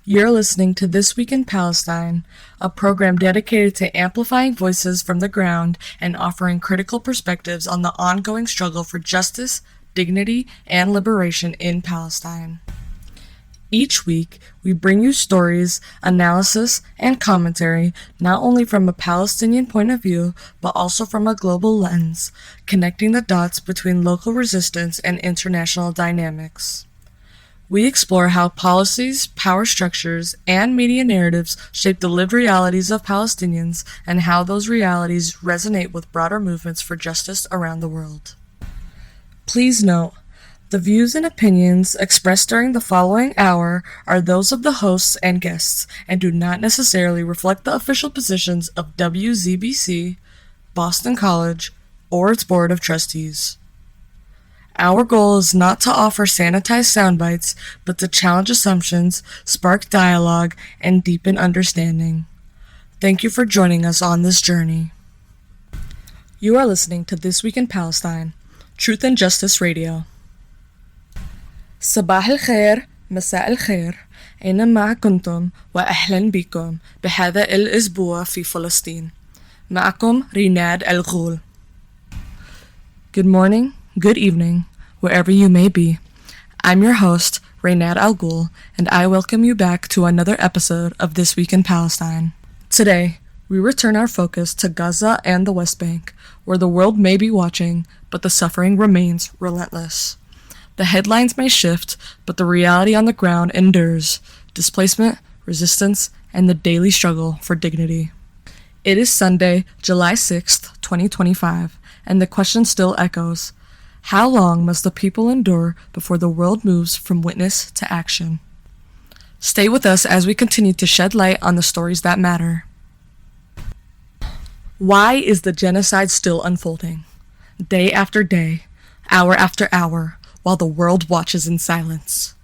You're listening to This Week in Palestine, a program dedicated to amplifying voices from the ground and offering critical perspectives on the ongoing struggle for justice, dignity, and liberation in Palestine. Each week, we bring you stories, analysis, and commentary not only from a Palestinian point of view, but also from a global lens, connecting the dots between local resistance and international dynamics. We explore how policies, power structures, and media narratives shape the lived realities of Palestinians and how those realities resonate with broader movements for justice around the world. Please note, the views and opinions expressed during the following hour are those of the hosts and guests and do not necessarily reflect the official positions of WZBC, Boston College, or its Board of Trustees. Our goal is not to offer sanitized sound bites, but to challenge assumptions, spark dialogue, and deepen understanding. Thank you for joining us on this journey. You are listening to This Week in Palestine, Truth and Justice Radio. صباح الخير، مساء الخير، أينما كنتم وأهلا بكم بهذا الأسبوع في فلسطين. معكم ريناد الغول. Good morning, good evening, wherever you may be. I'm your host, Reynad Al-Ghul, and I welcome you back to another episode of This Week in Palestine. Today, we return our focus to Gaza and the West Bank, where the world may be watching, but the suffering remains relentless. The headlines may shift, but the reality on the ground endures: displacement, resistance, and the daily struggle for dignity. It is Sunday, July 6th, 2025, and the question still echoes: how long must the people endure before the world moves from witness to action? Stay with us as we continue to shed light on the stories that matter. Why is the genocide still unfolding? Day after day, hour after hour, while the world watches in silence.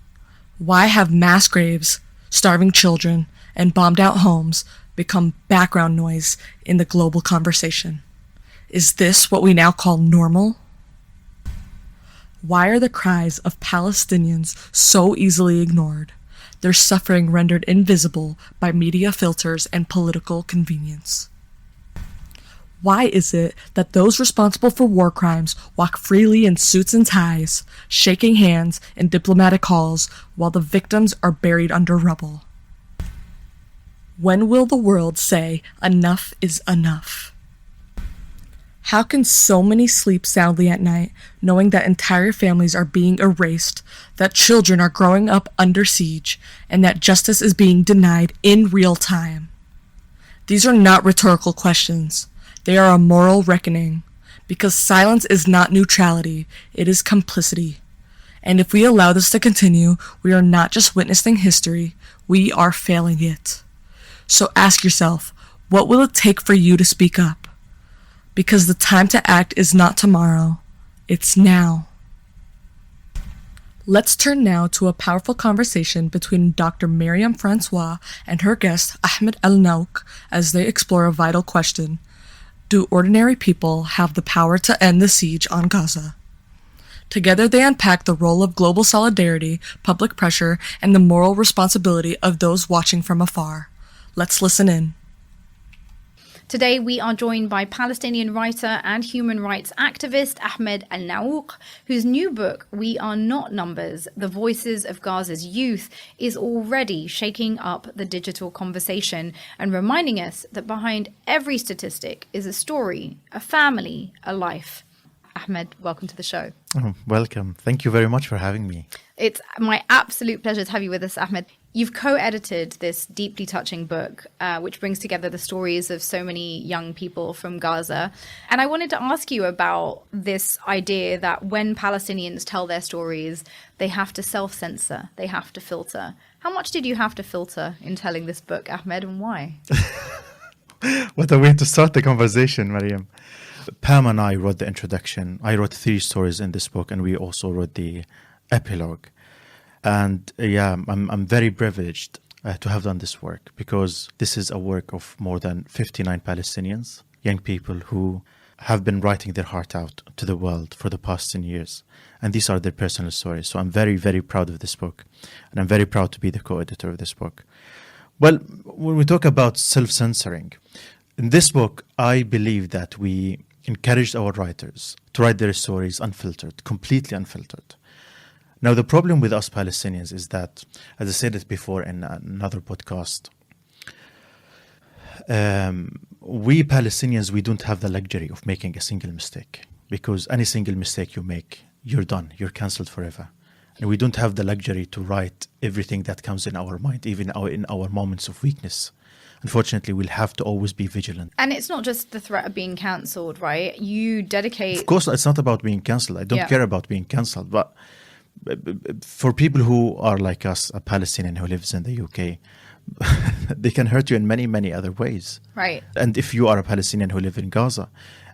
Why have mass graves, starving children, and bombed out homes become background noise in the global conversation? Is this what we now call normal? Why are the cries of Palestinians so easily ignored, their suffering rendered invisible by media filters and political convenience? Why is it that those responsible for war crimes walk freely in suits and ties, shaking hands in diplomatic halls, while the victims are buried under rubble? When will the world say enough is enough? How can so many sleep soundly at night, knowing that entire families are being erased, that children are growing up under siege, and that justice is being denied in real time? These are not rhetorical questions. They are a moral reckoning, because silence is not neutrality, it is complicity. And if we allow this to continue, we are not just witnessing history, we are failing it. So ask yourself, what will it take for you to speak up? Because the time to act is not tomorrow, it's now. Let's turn now to a powerful conversation between Dr. Myriam Francois and her guest Ahmed Alnaouq as they explore a vital question: do ordinary people have the power to end the siege on Gaza? Together they unpack the role of global solidarity, public pressure, and the moral responsibility of those watching from afar. Let's listen in. Today we are joined by Palestinian writer and human rights activist Ahmed Alnaouq, whose new book, We Are Not Numbers, The Voices of Gaza's Youth, is already shaking up the digital conversation and reminding us that behind every statistic is a story, a family, a life. Ahmed, welcome to the show. Oh, welcome. Thank you very much for having me. It's my absolute pleasure to have you with us, Ahmed. You've co-edited this deeply touching book, which brings together the stories of so many young people from Gaza. And I wanted to ask you about this idea that when Palestinians tell their stories, they have to self-censor, they have to filter. How much did you have to filter in telling this book, Ahmed, and why? What a way to start the conversation, Mariam. Pam and I wrote the introduction. I wrote 3 stories in this book, and we also wrote the epilogue. And I'm very privileged to have done this work, because this is a work of more than 59 Palestinians, young people who have been writing their heart out to the world for the past 10 years. And these are their personal stories. So I'm very, very proud of this book. And I'm very proud to be the co-editor of this book. Well, when we talk about self-censoring, in this book, I believe that we encouraged our writers to write their stories unfiltered, completely unfiltered. Now, the problem with us Palestinians is that, as I said it before in another podcast, we Palestinians, we don't have the luxury of making a single mistake, because any single mistake you make, you're done, you're cancelled forever. And we don't have the luxury to write everything that comes in our mind, even in our moments of weakness. Unfortunately, we'll have to always be vigilant. And it's not just the threat of being cancelled, right? You dedicate... Of course, it's not about being cancelled. I don't care about being cancelled. But for people who are like us, a Palestinian who lives in the UK, they can hurt you in many, many other ways. Right. And if you are a Palestinian who live in Gaza,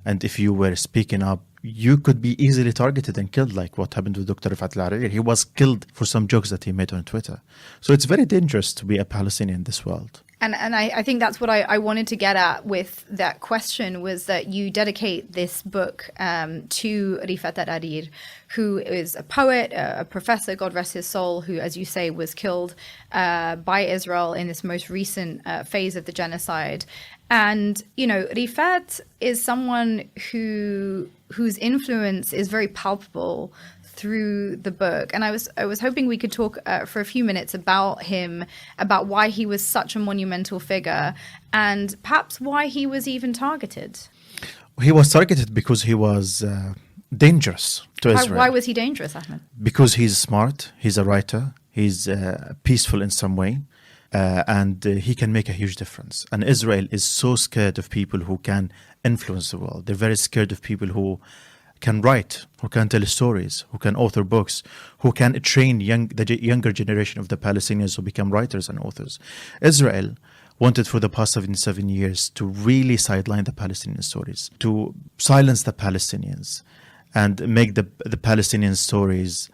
and if you were speaking up, you could be easily targeted and killed, like what happened to Dr. Rifat Al-Hariri. He was killed for some jokes that he made on Twitter. So it's very dangerous to be a Palestinian in this world. And I think that's what I wanted to get at with that question, was that you dedicate this book to Rifat Al-Hariri, who is a poet, a professor, God rest his soul, who, as you say, was killed by Israel in this most recent phase of the genocide. And, you know, Rifat is someone whose influence is very palpable through the book. And I was hoping we could talk for a few minutes about him, about why he was such a monumental figure, and perhaps why he was even targeted. He was targeted because he was dangerous to Israel. Why was he dangerous, Ahmed? Because he's smart, he's a writer, he's peaceful in some way, and he can make a huge difference. And Israel is so scared of people who can influence the world. They're very scared of people who can write, who can tell stories, who can author books, who can train the younger generation of the Palestinians who become writers and authors. Israel wanted for the past 77 years to really sideline the Palestinian stories, to silence the Palestinians and make the Palestinian stories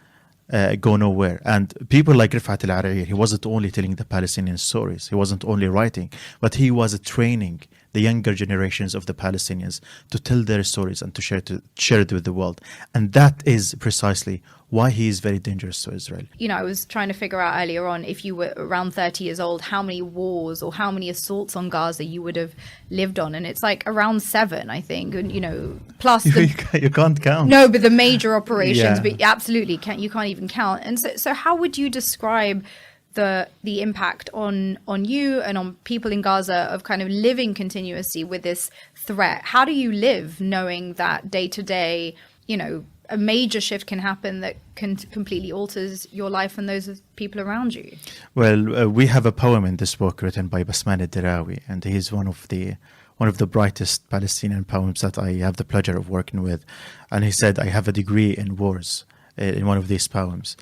go nowhere. And people like Rifat Al-Hariri, he wasn't only telling the Palestinian stories, he wasn't only writing, but he was training the younger generations of the Palestinians to tell their stories and to share it with the world. And that is precisely why he is very dangerous to Israel. You know, I was trying to figure out earlier on, if you were around 30 years old, how many wars or how many assaults on Gaza you would have lived on. And it's like around 7, I think, and, you know, plus you can't count. No, but the major operations, Yeah. but absolutely you can't even count. And so how would you describe the impact on you and on people in Gaza of kind of living continuously with this threat? How do you live knowing that day to day, you know, a major shift can happen that can completely alters your life and those of people around you? Well, we have a poem in this book written by Basman al-Dirawi, and he's one of the brightest Palestinian poems that I have the pleasure of working with. And he said, I have a degree in wars in one of these poems.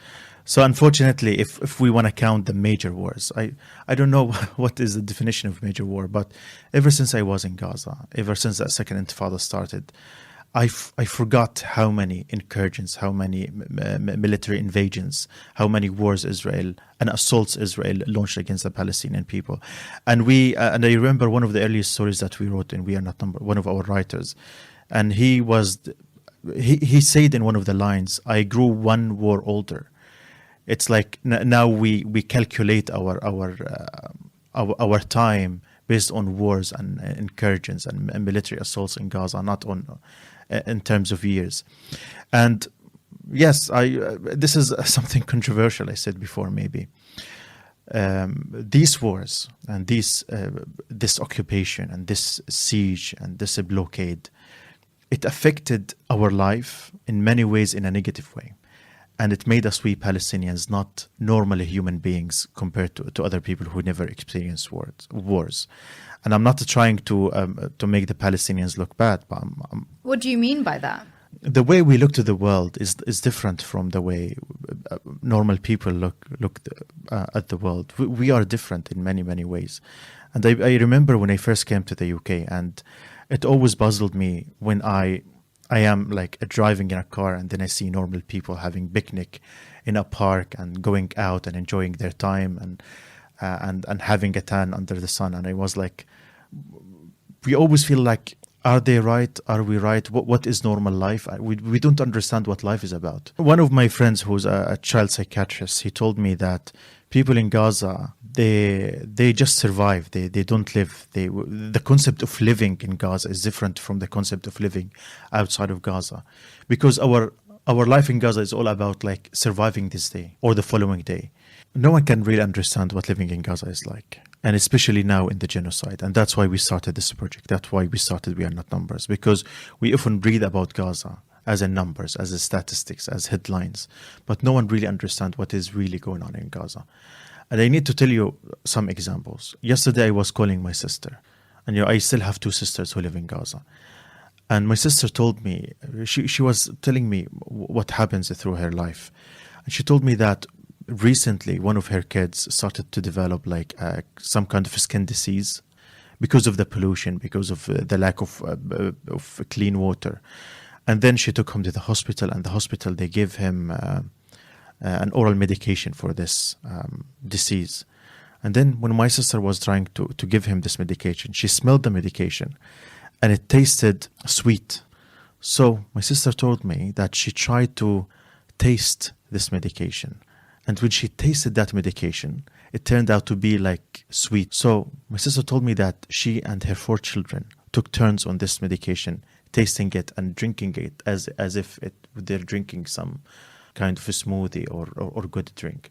So unfortunately, if we want to count the major wars, I don't know what is the definition of major war, but ever since I was in Gaza, ever since that second intifada started, I forgot how many incursions, how many military invasions, how many wars Israel and assaults Israel launched against the Palestinian people. And and I remember one of the earliest stories that we wrote in We Are Not Number, one of our writers, and he said in one of the lines, I grew one war older. It's like now we calculate our time based on wars and incursions and military assaults in Gaza, not on in terms of years. And yes, this is something controversial. I said before, maybe these wars and this occupation and this siege and this blockade, it affected our life in many ways in a negative way. And it made us, we Palestinians, not normally human beings compared to other people who never experienced wars. And I'm not trying to make the Palestinians look bad, but What do you mean by that? The way we look to the world is different from the way normal people look at the world. We are different in many, many ways. And I remember when I first came to the UK, and it always puzzled me when I am like driving in a car and then I see normal people having picnic in a park and going out and enjoying their time and having a tan under the sun. And I was like, we always feel like Are they right? Are we right? What is normal life? We don't understand what life is about. One of my friends who's a child psychiatrist, he told me that people in Gaza, they just survive. They don't live. The concept of living in Gaza is different from the concept of living outside of Gaza, because our life in Gaza is all about like surviving this day or the following day. No one can really understand what living in Gaza is like, and especially now in the genocide. And that's why we started this project. That's why we started We Are Not Numbers, because we often read about Gaza as in numbers, as in statistics, as headlines, but no one really understands what is really going on in Gaza. And I need to tell you some examples. Yesterday I was calling my sister, and I still have two sisters who live in Gaza. And my sister told me, she was telling me what happens through her life. And she told me that recently one of her kids started to develop like some kind of skin disease because of the pollution, because of the lack of clean water. And then she took him to the hospital, and the hospital, they gave him an oral medication for this disease. And then when my sister was trying to give him this medication, she smelled the medication and it tasted sweet. So my sister told me that she tried to taste this medication. And when she tasted that medication, it turned out to be like sweet. So my sister told me that she and her 4 children took turns on this medication, tasting it and drinking it as if they're drinking some kind of a smoothie or good drink.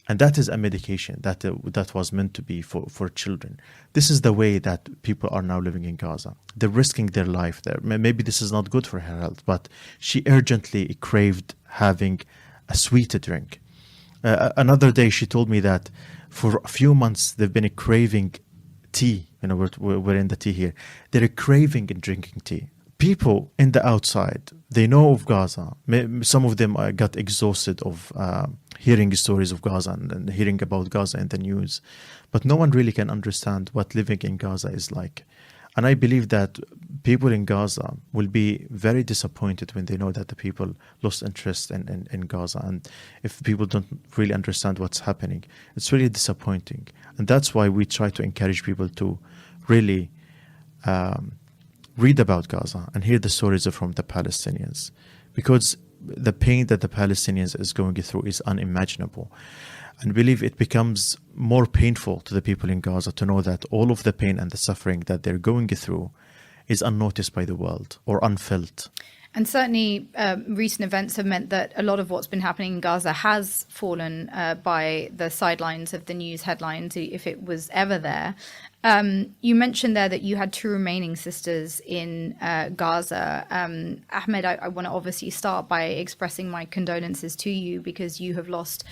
And that is a medication that was meant to be for children. This is the way that people are now living in Gaza. They're risking their life there. Maybe this is not good for her health, but she urgently craved having a sweeter drink. Another day, she told me that for a few months, they've been craving tea. We're in the tea here. They're craving and drinking tea. People in the outside, they know of Gaza. Some of them got exhausted of hearing stories of Gaza and hearing about Gaza in the news. But no one really can understand what living in Gaza is like. And I believe that people in Gaza will be very disappointed when they know that the people lost interest in Gaza. And if people don't really understand what's happening, it's really disappointing. And that's why we try to encourage people to really read about Gaza and hear the stories from the Palestinians, because the pain that the Palestinians is going through is unimaginable. And I believe it becomes more painful to the people in Gaza to know that all of the pain and the suffering that they're going through is unnoticed by the world or unfelt. And certainly recent events have meant that a lot of what's been happening in Gaza has fallen by the sidelines of the news headlines, if it was ever there. You mentioned there that you had 2 remaining sisters in Gaza. Ahmed, I want to obviously start by expressing my condolences to you, because you have lost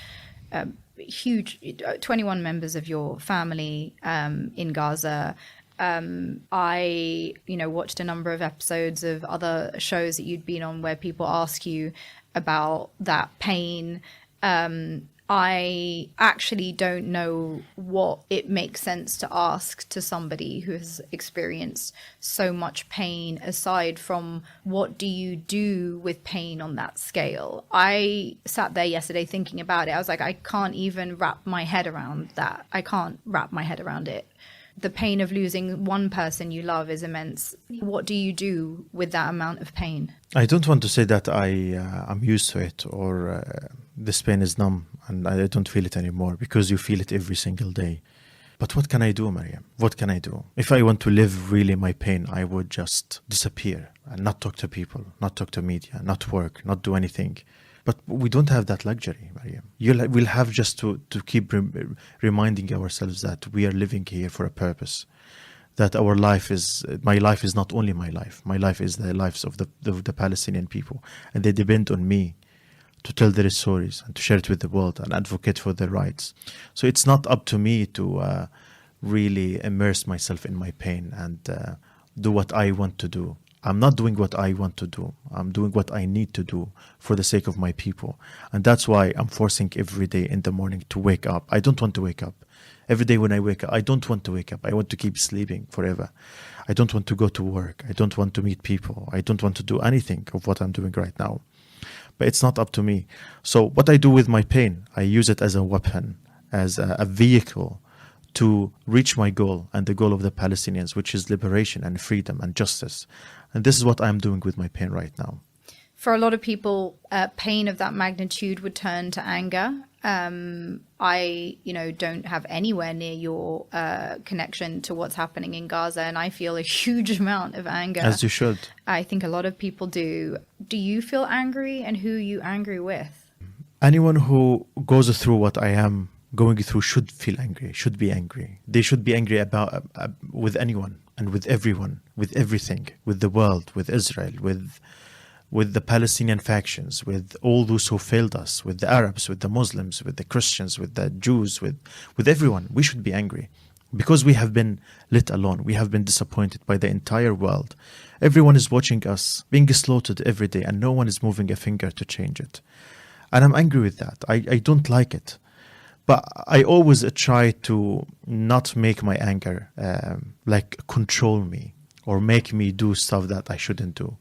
huge 21 members of your family in Gaza. I watched a number of episodes of other shows that you'd been on where people ask you about that pain. I actually don't know what it makes sense to ask to somebody who has experienced so much pain, aside from what do you do with pain on that scale. I sat there yesterday thinking about it. I was like, I can't even wrap my head around that. I can't wrap my head around it. The pain of losing one person you love is immense. What do you do with that amount of pain? I don't want to say that I'm used to it or this pain is numb and I don't feel it anymore, because you feel it every single day. But what can I do, Mariam? What can I do? If I want to live really my pain, I would just disappear and not talk to people, not talk to media, not work, not do anything. But we don't have that luxury, Mariam. We'll have just to keep reminding ourselves that we are living here for a purpose. That my life is not only my life. My life is the lives of the Palestinian people. And they depend on me to tell their stories and to share it with the world and advocate for their rights. So it's not up to me to really immerse myself in my pain and do what I want to do. I'm not doing what I want to do. I'm doing what I need to do for the sake of my people. And that's why I'm forcing every day in the morning to wake up. I don't want to wake up. Every day when I wake up, I don't want to wake up. I want to keep sleeping forever. I don't want to go to work. I don't want to meet people. I don't want to do anything of what I'm doing right now. But it's not up to me. So what I do with my pain, I use it as a weapon, as a vehicle to reach my goal and the goal of the Palestinians, which is liberation and freedom and justice. And this is what I'm doing with my pain right now. For a lot of people, pain of that magnitude would turn to anger. I, don't have anywhere near your connection to what's happening in Gaza, and I feel a huge amount of anger. As you should. I think a lot of people do. Do you feel angry, and who are you angry with? Anyone who goes through what I am going through should feel angry, should be angry. They should be angry about with anyone and with everyone, with everything, with the world, with Israel, with the Palestinian factions, with all those who failed us, with the Arabs, with the Muslims, with the Christians, with the Jews, with everyone. We should be angry because we have been let alone. We have been disappointed by the entire world. Everyone is watching us being slaughtered every day, and no one is moving a finger to change it. And I'm angry with that. I don't like it. But I always try to not make my anger control me or make me do stuff that I shouldn't do.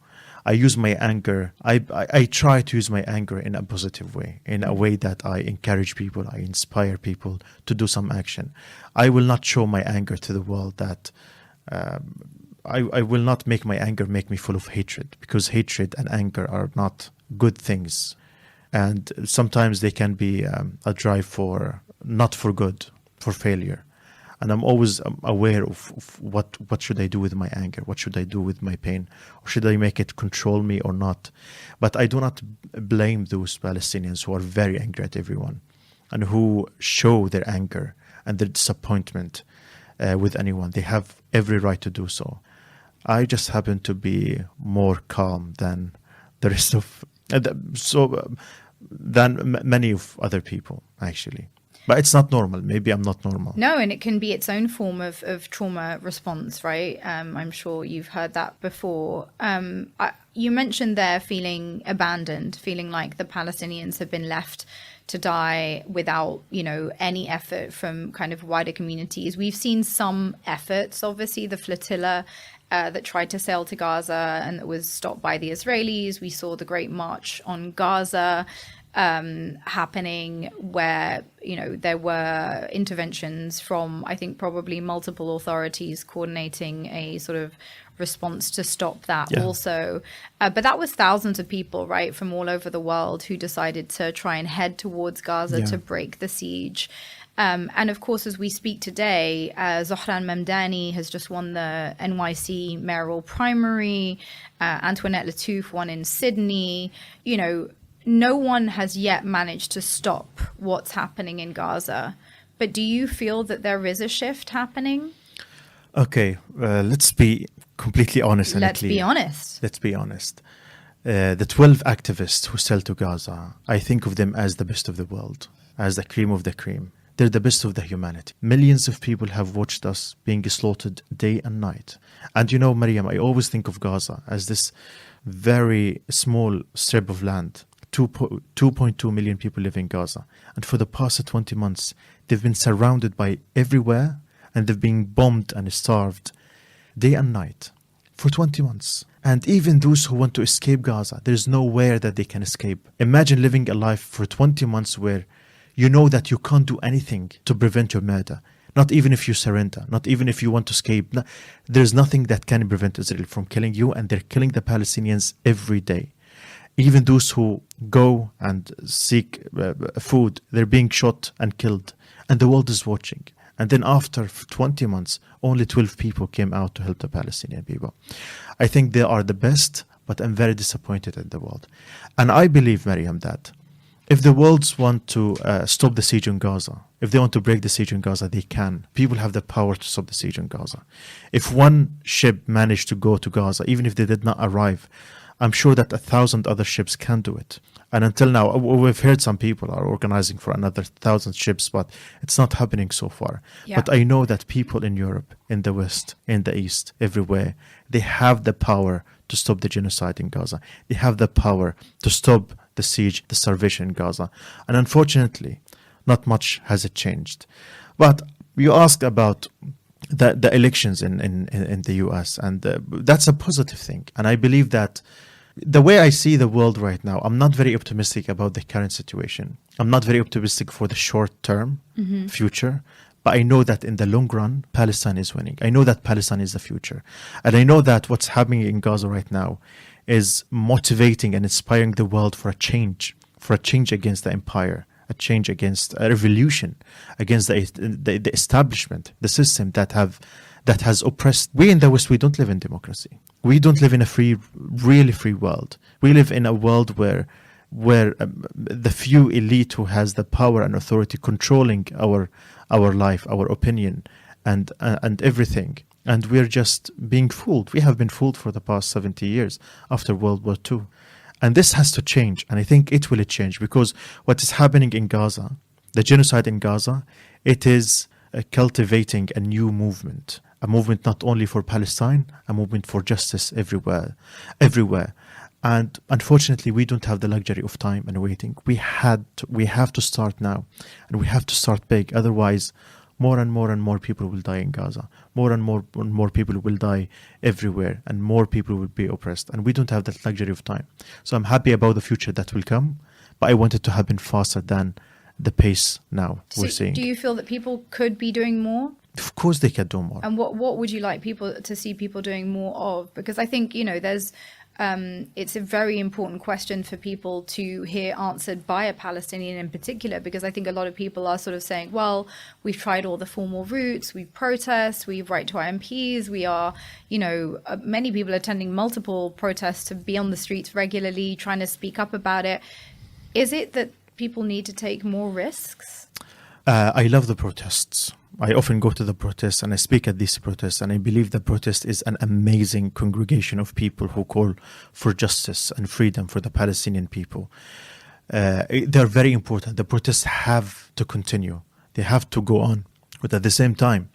I use my anger. I try to use my anger in a positive way, in a way that I encourage people, I inspire people to do some action. I will not show my anger to the world that I will not make my anger make me full of hatred, because hatred and anger are not good things. And sometimes they can be a drive for not for good, for failure. And I'm always aware of what should I do with my anger? What should I do with my pain? Or should I make it control me or not? But I do not blame those Palestinians who are very angry at everyone and who show their anger and their disappointment with anyone. They have every right to do so. I just happen to be more calm than the rest of than many of other people, actually. But it's not normal. Maybe I'm not normal. No, and it can be its own form of trauma response, right? I'm sure you've heard that before. You mentioned there feeling abandoned, feeling like the Palestinians have been left to die without, any effort from kind of wider communities. We've seen some efforts, obviously, the flotilla that tried to sail to Gaza and that was stopped by the Israelis. We saw the Great March on Gaza happening where, there were interventions from, I think, probably multiple authorities coordinating a sort of response to stop that also. But that was thousands of people, right, from all over the world who decided to try and head towards Gaza to break the siege. And of course, as we speak today, Zohran Mamdani has just won the NYC mayoral primary. Antoinette Lattouf won in Sydney. No one has yet managed to stop what's happening in Gaza. But do you feel that there is a shift happening? Okay, let's be completely honest and Let's clear. be honest. Let's be honest. The 12 activists who sailed to Gaza, I think of them as the best of the world, as the cream of the cream. They're the best of the humanity. Millions of people have watched us being slaughtered day and night. And Mariam, I always think of Gaza as this very small strip of land. 2.2 million people live in Gaza. And for the past 20 months, they've been surrounded by everywhere, and they've been bombed and starved day and night for 20 months. And even those who want to escape Gaza, there's nowhere that they can escape. Imagine living a life for 20 months where you know that you can't do anything to prevent your murder. Not even if you surrender, not even if you want to escape. There's nothing that can prevent Israel from killing you, and they're killing the Palestinians every day. Even those who go and seek food, they're being shot and killed. And the world is watching. And then after 20 months, only 12 people came out to help the Palestinian people. I think they are the best, but I'm very disappointed in the world. And I believe, Mariam, that if the world want to stop the siege in Gaza, if they want to break the siege in Gaza, they can. People have the power to stop the siege in Gaza. If one ship managed to go to Gaza, even if they did not arrive, I'm sure that 1,000 other ships can do it. And until now, we've heard some people are organizing for another 1,000 ships, but it's not happening so far. Yeah. But I know that people in Europe, in the West, in the East, everywhere, they have the power to stop the genocide in Gaza. They have the power to stop the siege, the starvation in Gaza. And unfortunately, not much has it changed. But you asked about the elections in the US, and that's a positive thing. And I believe that the way I see the world right now, I'm not very optimistic about the current situation. I'm not very optimistic for the short-term future, But I know that in the long run, Palestine is winning. I know that Palestine is the future. And I know that what's happening in Gaza right now is motivating and inspiring the world for a change against the empire, a change against a revolution, against the establishment, the system that has oppressed. We in the West, we don't live in democracy. We don't live in a really free world. We live in a world where the few elite who has the power and authority controlling our life, our opinion, and everything. And we're just being fooled. We have been fooled for the past 70 years after World War II. And this has to change. And I think it will change, because what is happening in Gaza, the genocide in Gaza, it is cultivating a new movement. A movement not only for Palestine, a movement for justice everywhere. And unfortunately, we don't have the luxury of time and waiting. We have to start now, and we have to start big. Otherwise, more and more people will die in Gaza. More and more people will die everywhere, and more people will be oppressed. And we don't have that luxury of time. So I'm happy about the future that will come, but I want it to happen faster than the pace now we're seeing. Do you feel that people could be doing more? Of course they can do more. And what would you like people to see people doing more of? Because I think, there's it's a very important question for people to hear answered by a Palestinian in particular, because I think a lot of people are sort of saying, well, we've tried all the formal routes, we protest, we write to our MPs, we are, many people attending multiple protests to be on the streets regularly, trying to speak up about it. Is it that people need to take more risks? I love the protests. I often go to the protests and I speak at these protests, and I believe the protest is an amazing congregation of people who call for justice and freedom for the Palestinian people. They're very important. The protests have to continue. They have to go on. But at the same time,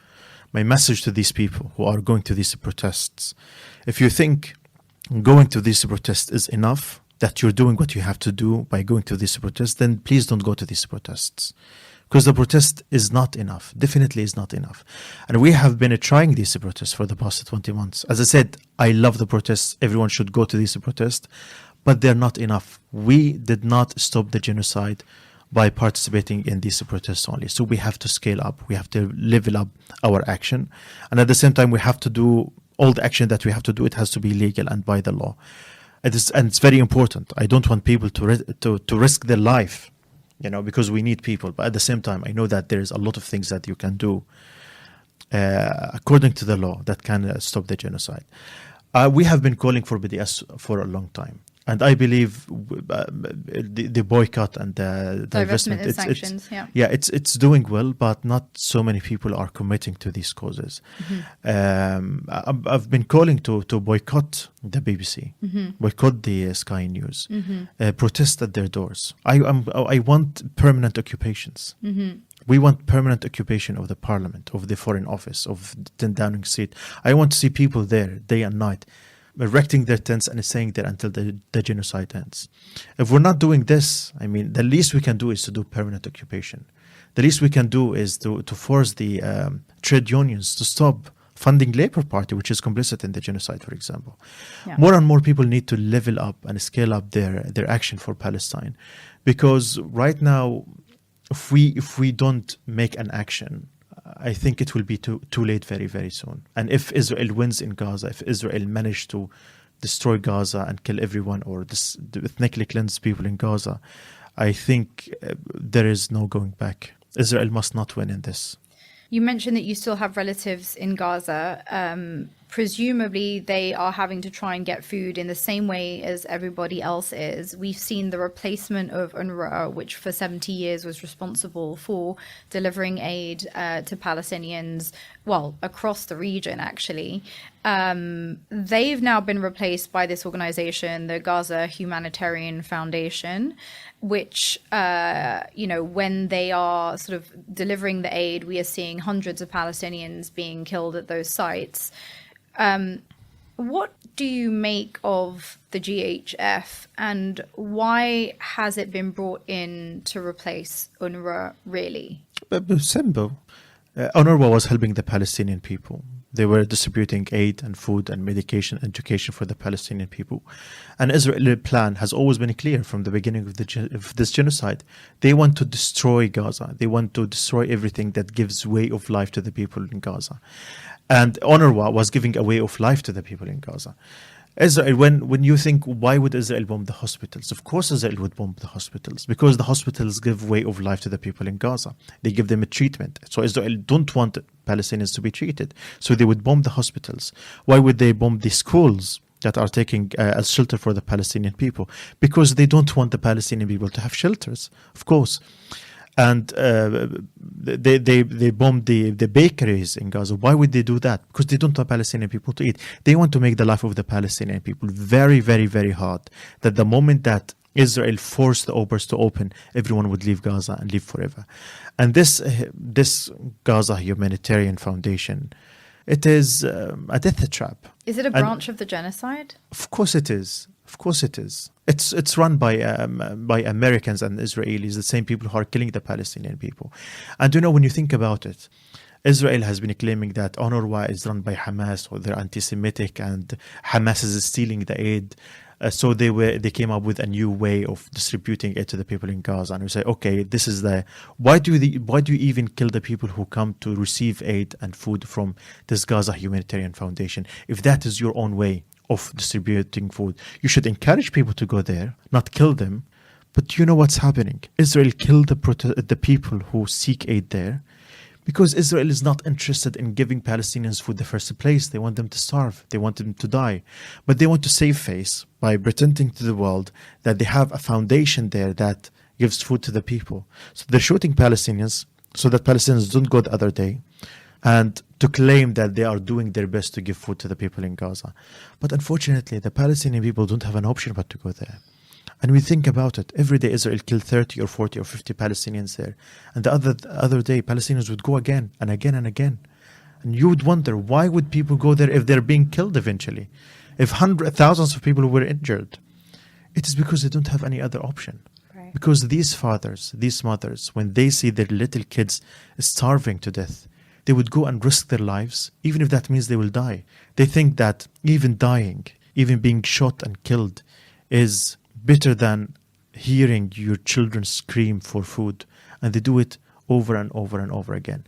my message to these people who are going to these protests, if you think going to these protests is enough, that you're doing what you have to do by going to these protests, then please don't go to these protests. Because the protest is not enough, definitely is not enough. And we have been trying these protests for the past 20 months. As I said, I love the protests. Everyone should go to these protests, but they're not enough. We did not stop the genocide by participating in these protests only. So we have to scale up. We have to level up our action. And at the same time, we have to do all the action that we have to do. It has to be legal and by the law. And it's very important. I don't want people to risk their life, because we need people. But at the same time, I know that there's a lot of things that you can do according to the law that can stop the genocide. We have been calling for BDS for a long time. And I believe the boycott and the divestment, and sanctions, it's doing well, but not so many people are committing to these causes. Mm-hmm. I've been calling to boycott the BBC, boycott the Sky News, protest at their doors. I want permanent occupations. Mm-hmm. We want permanent occupation of the parliament, of the foreign office, of 10 Downing Street. I want to see people there day and night, erecting their tents and staying there until the genocide ends. If we're not doing this, the least we can do is to do permanent occupation. The least we can do is to force the trade unions to stop funding Labour Party, which is complicit in the genocide, for example. Yeah. More and more people need to level up and scale up their action for Palestine. Because right now, if we don't make an action, I think it will be too late very, very soon. And if Israel wins in Gaza, if Israel managed to destroy Gaza and kill everyone, or ethnically cleanse people in Gaza, I think there is no going back. Israel must not win in this. You mentioned that you still have relatives in Gaza. Presumably they are having to try and get food in the same way as everybody else is. We've seen the replacement of UNRWA, which for 70 years was responsible for delivering aid to Palestinians, across the region, actually. They've now been replaced by this organization, the Gaza Humanitarian Foundation, which, when they are sort of delivering the aid, we are seeing hundreds of Palestinians being killed at those sites. What do you make of the GHF, and why has it been brought in to replace UNRWA, really? Simple. UNRWA was helping the Palestinian people. They were distributing aid and food and medication, education for the Palestinian people. And Israeli plan has always been clear from the beginning of this genocide. They want to destroy Gaza. They want to destroy everything that gives way of life to the people in Gaza. And UNRWA was giving a way of life to the people in Gaza. Israel, when you think, why would Israel bomb the hospitals? Of course Israel would bomb the hospitals, because the hospitals give way of life to the people in Gaza. They give them a treatment. So Israel don't want Palestinians to be treated. So they would bomb the hospitals. Why would they bomb the schools that are taking as shelter for the Palestinian people? Because they don't want the Palestinian people to have shelters, of course. And they bombed the bakeries in Gaza. Why would they do that? Because they don't want Palestinian people to eat. They want to make the life of the Palestinian people very, very, very hard. That the moment that Israel forced the borders to open, everyone would leave Gaza and live forever. And this Gaza Humanitarian Foundation, it is a death trap. Is it a branch of the genocide? Of course it is. Of course it is. It's run by Americans and Israelis, the same people who are killing the Palestinian people. And when you think about it, Israel has been claiming that UNRWA is run by Hamas, or they're anti-Semitic, and Hamas is stealing the aid. So they came up with a new way of distributing it to the people in Gaza, and we say, okay, this is why do you even kill the people who come to receive aid and food from this Gaza Humanitarian Foundation? If that is your own way of distributing food, you should encourage people to go there, not kill them. But you know what's happening? Israel killed the people who seek aid there, because Israel is not interested in giving Palestinians food in the first place. They want them to starve. They want them to die. But they want to save face by pretending to the world that they have a foundation there that gives food to the people. So they're shooting Palestinians so that Palestinians don't go the other day, and to claim that they are doing their best to give food to the people in Gaza. But unfortunately, the Palestinian people don't have an option but to go there. And we think about it. Every day Israel killed 30 or 40 or 50 Palestinians there. And the other day, Palestinians would go again and again and again. And you would wonder, why would people go there if they're being killed eventually? If thousands of people were injured? It is because they don't have any other option. Right. Because these fathers, these mothers, when they see their little kids starving to death, they would go and risk their lives, even if that means they will die. They think that even dying, even being shot and killed, is better than hearing your children scream for food. And they do it over and over and over again.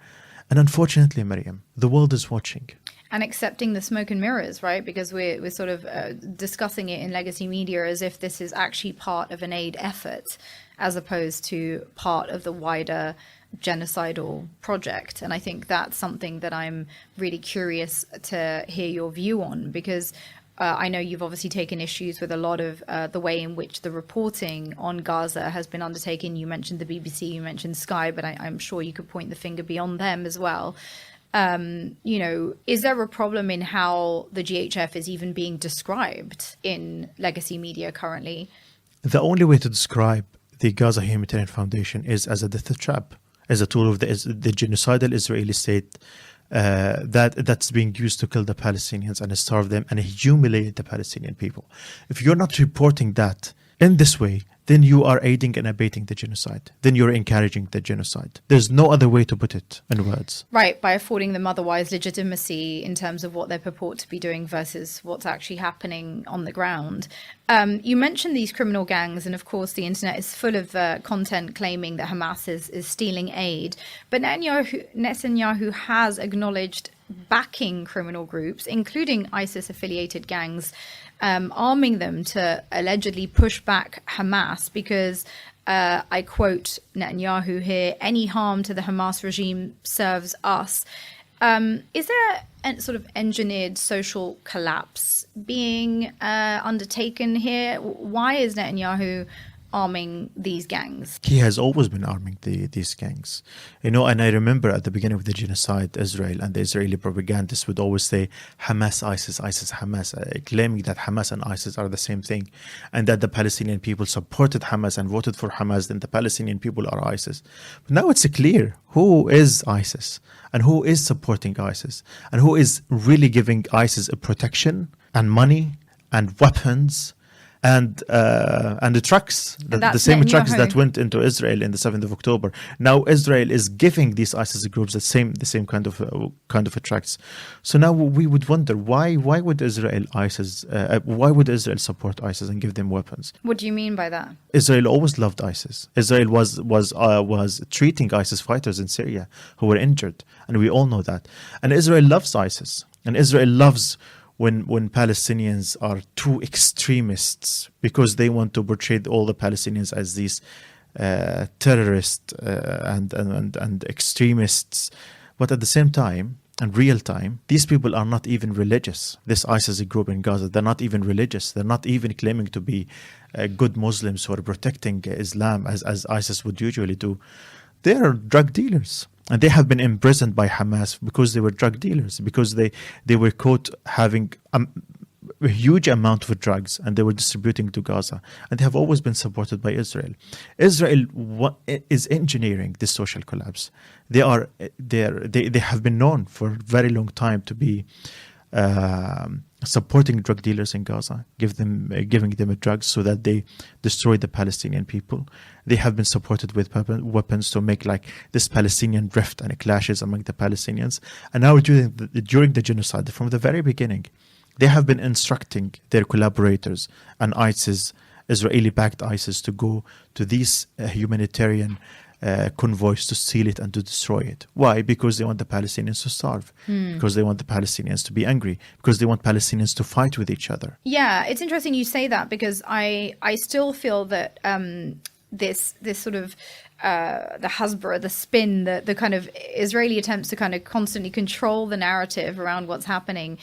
And unfortunately, Mariam, the world is watching. And accepting the smoke and mirrors, right? Because we're sort of discussing it in legacy media as if this is actually part of an aid effort, as opposed to part of the wider genocidal project. And I think that's something that I'm really curious to hear your view on, because I know you've obviously taken issues with a lot of the way in which the reporting on Gaza has been undertaken. You mentioned the BBC, you mentioned Sky, but I'm sure you could point the finger beyond them as well. Is there a problem in how the GHF is even being described in legacy media currently? The only way to describe the Gaza Humanitarian Foundation is as a death trap, as a tool of the genocidal Israeli state that's being used to kill the Palestinians and starve them and humiliate the Palestinian people. If you're not reporting that in this way, then you are aiding and abetting the genocide. Then you're encouraging the genocide. There's no other way to put it in words. Right, by affording them otherwise legitimacy in terms of what they purport to be doing versus what's actually happening on the ground. You mentioned these criminal gangs, and of course the internet is full of content claiming that Hamas is stealing aid. But Netanyahu has acknowledged backing criminal groups, including ISIS-affiliated gangs, arming them to allegedly push back Hamas because, I quote Netanyahu here, any harm to the Hamas regime serves us. Is there a sort of engineered social collapse being undertaken here? Why is Netanyahu arming these gangs? He has always been arming these gangs. And I remember at the beginning of the genocide, Israel and the Israeli propagandists would always say Hamas, ISIS, ISIS, Hamas, claiming that Hamas and ISIS are the same thing, and that the Palestinian people supported Hamas and voted for Hamas, then the Palestinian people are ISIS. But now it's clear who is ISIS and who is supporting ISIS and who is really giving ISIS a protection and money and weapons and the trucks, the that's same trucks Netanyahu. that went into Israel in the 7th of October. Now Israel is giving these ISIS groups the same kind of trucks. So now we would wonder why would Israel support ISIS and give them weapons? What do you mean by that? Israel always loved ISIS. Israel was treating ISIS fighters in Syria who were injured, and we all know that. And Israel loves ISIS, and Israel loves when Palestinians are too extremists, because they want to portray all the Palestinians as these terrorists and extremists. But at the same time, in real time, these people are not even religious. This ISIS group in Gaza, they're not even religious. They're not even claiming to be good Muslims who are protecting Islam as ISIS would usually do. They are drug dealers. And they have been imprisoned by Hamas because they were drug dealers, because they were caught having a huge amount of drugs, and they were distributing to Gaza. And they have always been supported by Israel. Israel is engineering this social collapse. They have been known for a very long time to be supporting drug dealers in Gaza, giving them drugs so that they destroy the Palestinian people. They have been supported with weapons to make like this Palestinian rift and clashes among the Palestinians. And now during the genocide, from the very beginning, they have been instructing their collaborators and ISIS, Israeli-backed ISIS, to go to these humanitarian convoys to steal it and to destroy it. Why? Because they want the Palestinians to starve, because they want the Palestinians to be angry, because they want Palestinians to fight with each other. Yeah, it's interesting you say that, because I still feel that this sort of the Hasbara, the spin, the kind of Israeli attempts to kind of constantly control the narrative around what's happening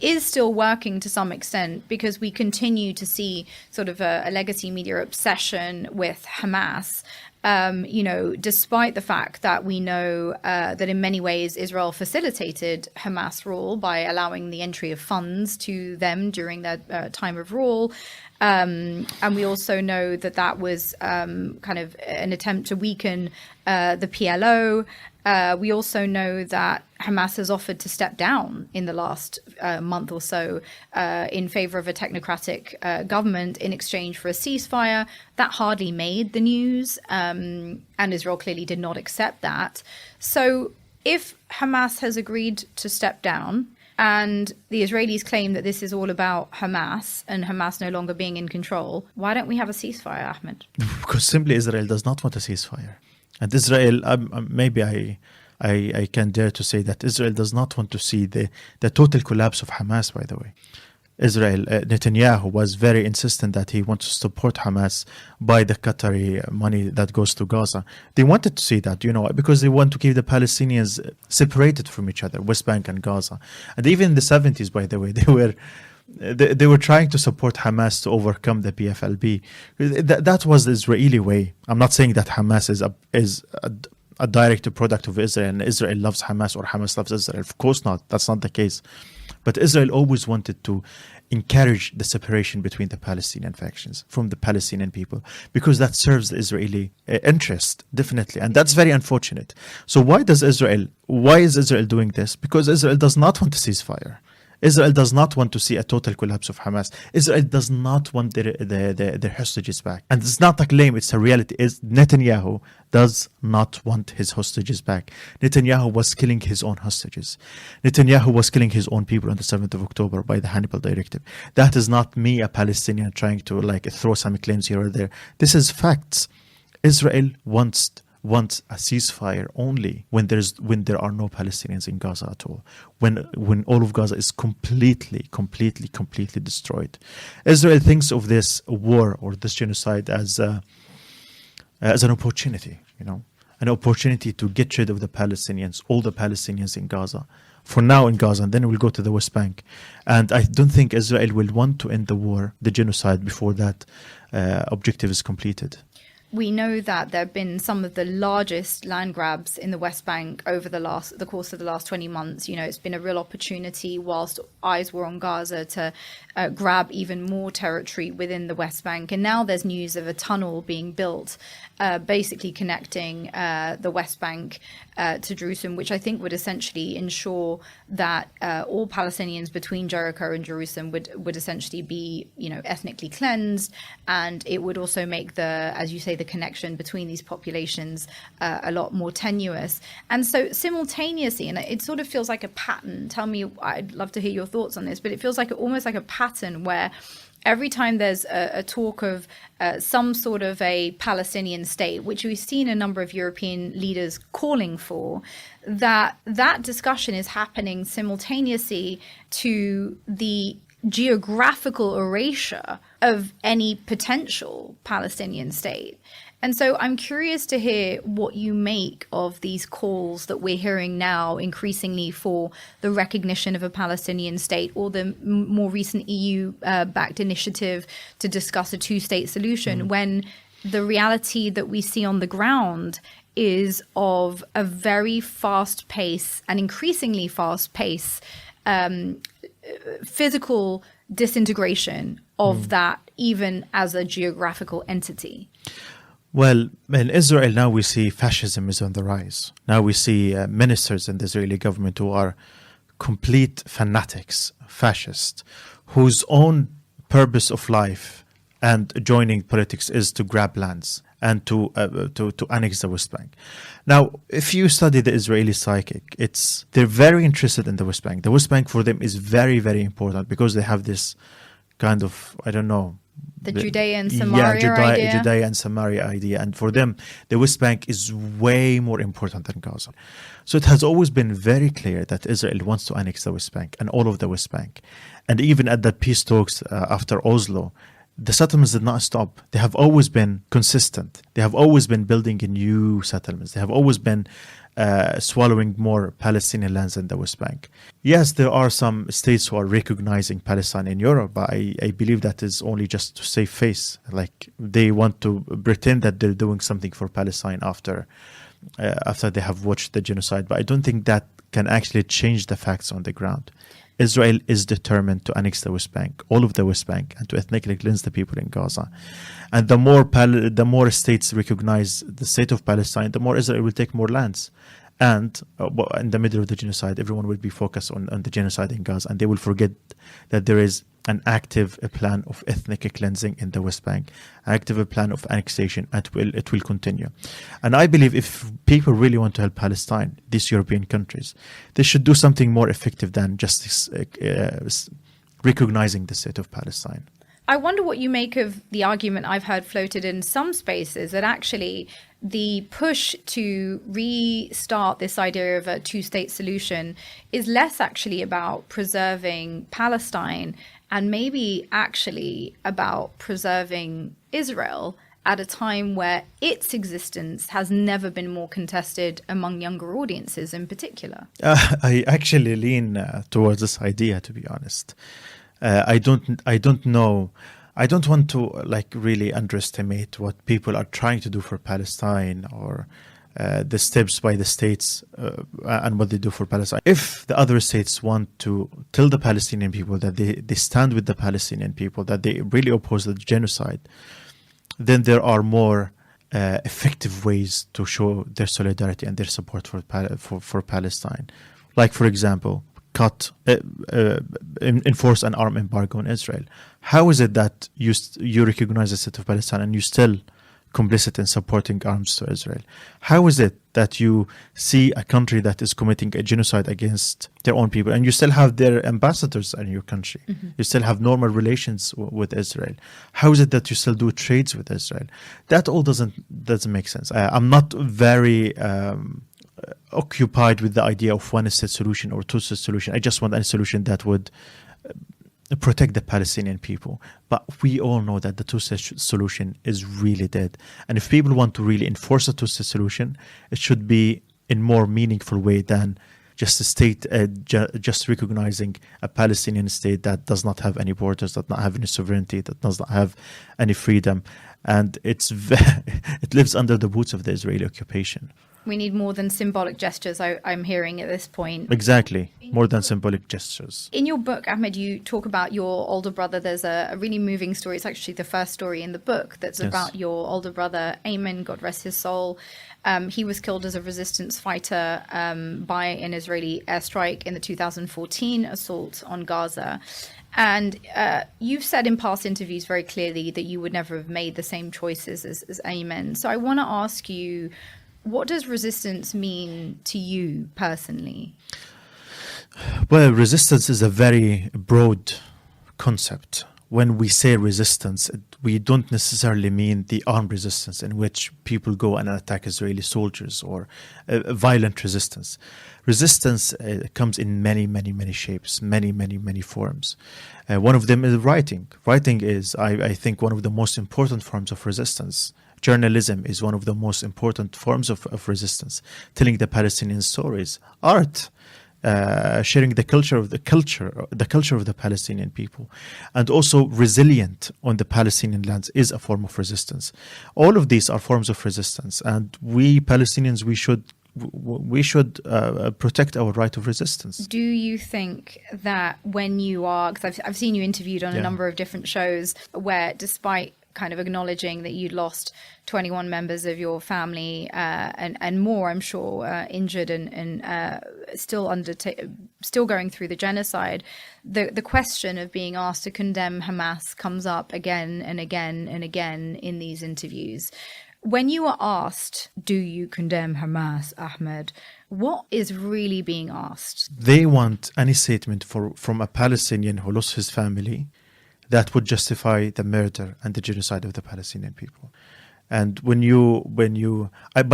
is still working to some extent, because we continue to see sort of a legacy media obsession with Hamas. Despite the fact that we know that in many ways Israel facilitated Hamas rule by allowing the entry of funds to them during their time of rule. And we also know that was kind of an attempt to weaken the PLO. We also know that Hamas has offered to step down in the last month or so in favor of a technocratic government in exchange for a ceasefire. That hardly made the news, and Israel clearly did not accept that. So if Hamas has agreed to step down, and the Israelis claim that this is all about Hamas and Hamas no longer being in control, why don't we have a ceasefire, Ahmed? Because simply Israel does not want a ceasefire. And Israel, maybe I can dare to say that Israel does not want to see the total collapse of Hamas, by the way. Netanyahu was very insistent that he wants to support Hamas by the Qatari money that goes to Gaza. They wanted to see that, because they want to keep the Palestinians separated from each other, West Bank and Gaza. And even in the 70s, by the way, they were trying to support Hamas to overcome the PFLP. That was the Israeli way. I'm not saying that Hamas is a direct product of Israel and Israel loves Hamas or Hamas loves Israel. Of course not. That's not the case. But Israel always wanted to encourage the separation between the Palestinian factions from the Palestinian people, because that serves the Israeli interest, definitely. And that's very unfortunate. So why is Israel doing this? Because Israel does not want a ceasefire. Israel does not want to see a total collapse of Hamas. Israel does not want their hostages back. And it's not a claim, it's a reality. Netanyahu does not want his hostages back. Netanyahu was killing his own hostages. Netanyahu was killing his own people on the 7th of October by the Hannibal Directive. That is not me, a Palestinian, trying to throw some claims here or there. This is facts. Israel wants a ceasefire only when there are no Palestinians in Gaza at all. When all of Gaza is completely destroyed. Israel thinks of this war or this genocide as an opportunity, an opportunity to get rid of the Palestinians, all the Palestinians in Gaza. For now in Gaza, and then we'll go to the West Bank. And I don't think Israel will want to end the war, the genocide, before that objective is completed. We know that there have been some of the largest land grabs in the West Bank over the course of the last 20 months. It's been a real opportunity, whilst eyes were on Gaza, to grab even more territory within the West Bank. And now there's news of a tunnel being built, basically connecting the West Bank to Jerusalem, which I think would essentially ensure that all Palestinians between Jericho and Jerusalem would essentially be, ethnically cleansed, and it would also make as you say, the connection between these populations a lot more tenuous. And so simultaneously, and it sort of feels like a pattern. Tell me, I'd love to hear your thoughts on this, but it feels like almost like a pattern where every time there's a talk of some sort of a Palestinian state, which we've seen a number of European leaders calling for, that discussion is happening simultaneously to the geographical erasure of any potential Palestinian state. And so I'm curious to hear what you make of these calls that we're hearing now increasingly for the recognition of a Palestinian state, or the more recent EU-backed initiative to discuss a two-state solution, when the reality that we see on the ground is of a very fast pace and increasingly fast pace physical disintegration of that, even as a geographical entity. Well, in Israel now we see fascism is on the rise. Now we see ministers in the Israeli government who are complete fanatics, fascists, whose own purpose of life and joining politics is to grab lands and to annex the West Bank. Now, if you study the Israeli psychic, they're very interested in the West Bank. The West Bank for them is very, very important because they have this kind of, I don't know, the Judea and Samaria idea. Judea and Samaria idea. And for them, the West Bank is way more important than Gaza. So it has always been very clear that Israel wants to annex the West Bank and all of the West Bank. And even at the peace talks after Oslo, the settlements did not stop. They have always been consistent. They have always been building new settlements. They have always been swallowing more Palestinian lands than the West Bank. Yes, there are some states who are recognizing Palestine in Europe, but I believe that is only just to save face. Like they want to pretend that they're doing something for Palestine after they have watched the genocide. But I don't think that can actually change the facts on the ground. Israel is determined to annex the West Bank, all of the West Bank, and to ethnically cleanse the people in Gaza. And the more states recognize the state of Palestine, the more Israel will take more lands. And in the middle of the genocide, everyone will be focused on the genocide in Gaza, and they will forget that there is an active plan of ethnic cleansing in the West Bank, an active plan of annexation, and it will continue. And I believe if people really want to help Palestine, these European countries, they should do something more effective than just recognizing the state of Palestine. I wonder what you make of the argument I've heard floated in some spaces that actually the push to restart this idea of a two-state solution is less actually about preserving Palestine and maybe actually about preserving Israel at a time where its existence has never been more contested among younger audiences in particular. I actually lean towards this idea, to be honest. I don't know. I don't want to really underestimate what people are trying to do for Palestine or the steps by the states and what they do for Palestine. If the other states want to tell the Palestinian people that they stand with the Palestinian people, that they really oppose the genocide, then there are more effective ways to show their solidarity and their support for Palestine. Like, for example, enforce an arm embargo on Israel. How is it that you recognize the state of Palestine and you still complicit in supporting arms to Israel? How is it that you see a country that is committing a genocide against their own people and you still have their ambassadors in your country? Mm-hmm. You still have normal relations with Israel. How is it that you still do trades with Israel? That all doesn't make sense. I'm not very occupied with the idea of one-state solution or two-state solution. I just want a solution that would protect the Palestinian people. But we all know that the two-state solution is really dead. And if people want to really enforce a two-state solution, it should be in more meaningful way than just a state, just recognizing a Palestinian state that does not have any borders, does not have any sovereignty, that does not have any freedom. And it lives under the boots of the Israeli occupation. We need more than symbolic gestures, I'm hearing at this point. Exactly. More than symbolic gestures. In your book, Ahmed, you talk about your older brother. There's a really moving story. It's actually the first story in the book that's about your older brother, Ayman, God rest his soul. He was killed as a resistance fighter by an Israeli airstrike in the 2014 assault on Gaza. And you've said in past interviews very clearly that you would never have made the same choices as Ayman. So I want to ask you, what does resistance mean to you personally? Well, resistance is a very broad concept. When we say resistance, we don't necessarily mean the armed resistance in which people go and attack Israeli soldiers or violent resistance. Resistance comes in many, many, many shapes, many, many, many forms. One of them is writing. Writing is, I think, one of the most important forms of resistance. Journalism is one of the most important forms of resistance. Telling the Palestinian stories, art, sharing the culture of the Palestinian people, and also resilient on the Palestinian lands is a form of resistance. All of these are forms of resistance, and we Palestinians we should protect our right of resistance. Do you think that when you are, because I've seen you interviewed on a number of different shows where, despite kind of acknowledging that you'd lost 21 members of your family and more, I'm sure, injured and still going through the genocide, the question of being asked to condemn Hamas comes up again and again and again in these interviews. When you are asked, do you condemn Hamas, Ahmed, what is really being asked? They want any statement from a Palestinian who lost his family that would justify the murder and the genocide of the Palestinian people. And by